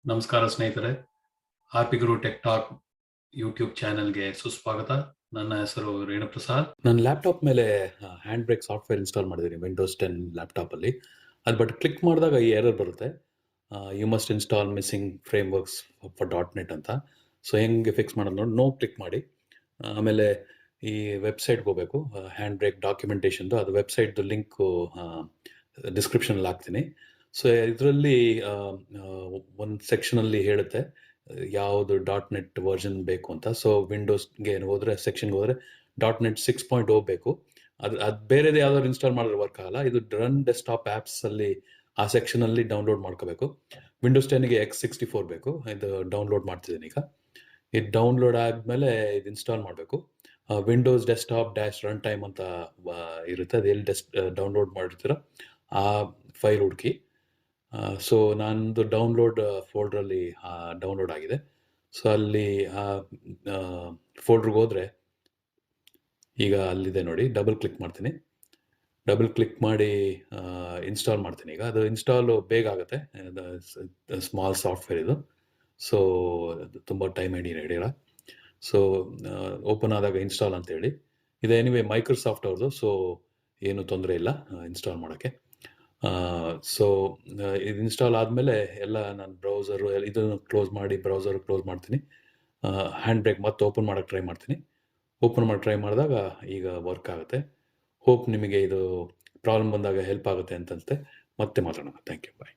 ನಮಸ್ಕಾರ ಸ್ನೇಹಿತರೆ, RPGuru tech talk YouTube ಚಾನೆಲ್ಗೆ ಸುಸ್ವಾಗತ. ನನ್ನ ಹೆಸರು ರೇಣುಪ್ರಸಾದ್. ನನ್ನ ಲ್ಯಾಪ್ಟಾಪ್ ಮೇಲೆ HandBrake ಸಾಫ್ಟ್ವೇರ್ ಇನ್ಸ್ಟಾಲ್ ಮಾಡಿದ್ದೀನಿ ವಿಂಡೋಸ್ 10 ಲ್ಯಾಪ್ಟಾಪಲ್ಲಿ. ಅದು ಬಟ್ ಕ್ಲಿಕ್ ಮಾಡಿದಾಗ ಈ ಎರರ್ ಬರುತ್ತೆ, you must install missing frameworks for .NET ಅಂತ. ಸೊ ಹೆಂಗೆ ಫಿಕ್ಸ್ ಮಾಡೋದು ನೋಡಿ, ನೋ ಕ್ಲಿಕ್ ಮಾಡಿ. ಆಮೇಲೆ ಈ ವೆಬ್ಸೈಟ್ಗೆ ಹೋಗಬೇಕು, HandBrake ಡಾಕ್ಯುಮೆಂಟೇಷನ್ದು. ಅದು ವೆಬ್ಸೈಟ್ದು ಲಿಂಕು ಡಿಸ್ಕ್ರಿಪ್ಷನಲ್ಲಿ ಹಾಕ್ತೀನಿ. ಸೊ ಇದರಲ್ಲಿ ಒಂದು ಸೆಕ್ಷನಲ್ಲಿ ಹೇಳುತ್ತೆ ಯಾವುದು .NET ವರ್ಷನ್ ಬೇಕು ಅಂತ. ಸೊ ವಿಂಡೋಸ್ಗೆ ಹೋದರೆ ಸೆಕ್ಷನ್ಗೆ ಹೋದರೆ .NET 6.0 ಬೇಕು. ಅದು ಬೇರೆದು ಯಾವ್ದಾದ್ರು ಇನ್ಸ್ಟಾಲ್ ಮಾಡಿದ್ರೆ ವರ್ಕ್ ಆಗಲ್ಲ. ಇದು ರನ್ ಡೆಸ್ಕ್ಟಾಪ್ ಆ್ಯಪ್ಸಲ್ಲಿ ಆ ಸೆಕ್ಷನಲ್ಲಿ ಡೌನ್ಲೋಡ್ ಮಾಡ್ಕೋಬೇಕು. ವಿಂಡೋಸ್ 10ಗೆ X64 ಬೇಕು. ಇದು ಡೌನ್ಲೋಡ್ ಮಾಡ್ತಿದ್ದೀನಿ ಈಗ. ಇದು ಡೌನ್ಲೋಡ್ ಆದಮೇಲೆ ಇದು ಇನ್ಸ್ಟಾಲ್ ಮಾಡಬೇಕು. ವಿಂಡೋಸ್ ಡೆಸ್ಕ್ಟಾಪ್ ರನ್ ಟೈಮ್ ಅಂತ ಇರುತ್ತೆ. ಅದು ಎಲ್ಲಿ ಡೌನ್ಲೋಡ್ ಮಾಡಿರ್ತೀರೋ ಆ ಫೈಲ್ ಹುಡುಕಿ. ಸೊ ನಂದು ಡೌನ್ಲೋಡ್ ಫೋಲ್ಡ್ರಲ್ಲಿ ಡೌನ್ಲೋಡ್ ಆಗಿದೆ. ಸೊ ಅಲ್ಲಿ ಫೋಲ್ಡ್ರಿಗೆ ಹೋದರೆ ಈಗ ಅಲ್ಲಿದೆ ನೋಡಿ, ಡಬಲ್ ಕ್ಲಿಕ್ ಮಾಡ್ತೀನಿ. ಡಬಲ್ ಕ್ಲಿಕ್ ಮಾಡಿ ಇನ್ಸ್ಟಾಲ್ ಮಾಡ್ತೀನಿ. ಈಗ ಅದು ಇನ್ಸ್ಟಾಲು ಬೇಗ ಆಗುತ್ತೆ, ಸ್ಮಾಲ್ ಸಾಫ್ಟ್ವೇರ್ ಇದು. ಸೊ ತುಂಬ ಟೈಮ್ ಹಿಡಿಯಲ್ಲ. ಸೊ ಓಪನ್ ಆದಾಗ ಇನ್ಸ್ಟಾಲ್ ಅಂತೇಳಿ ಇದೆ. ಎನಿವೆ ಮೈಕ್ರೋಸಾಫ್ಟ್ ಅವ್ರದ್ದು, ಸೊ ಏನು ತೊಂದರೆ ಇಲ್ಲ ಇನ್ಸ್ಟಾಲ್ ಮಾಡೋಕ್ಕೆ. ಸೊ ಇದು ಇನ್ಸ್ಟಾಲ್ ಆದಮೇಲೆ ಎಲ್ಲ ನಾನು ಬ್ರೌಸರು ಇದನ್ನು ಕ್ಲೋಸ್ ಮಾಡಿ ಬ್ರೌಸರ್ ಕ್ಲೋಸ್ ಮಾಡ್ತೀನಿ. HandBrake ಮತ್ತೆ ಓಪನ್ ಮಾಡೋಕ್ಕೆ ಟ್ರೈ ಮಾಡ್ತೀನಿ. ಓಪನ್ ಮಾಡಿ ಟ್ರೈ ಮಾಡಿದಾಗ ಈಗ ವರ್ಕ್ ಆಗುತ್ತೆ. ಹೋಪ್ ನಿಮಗೆ ಇದು ಪ್ರಾಬ್ಲಮ್ ಬಂದಾಗ ಹೆಲ್ಪ್ ಆಗುತ್ತೆ ಅಂತಂತೆ. ಮತ್ತೆ ಮಾತಾಡೋಣ. Thank you, bye.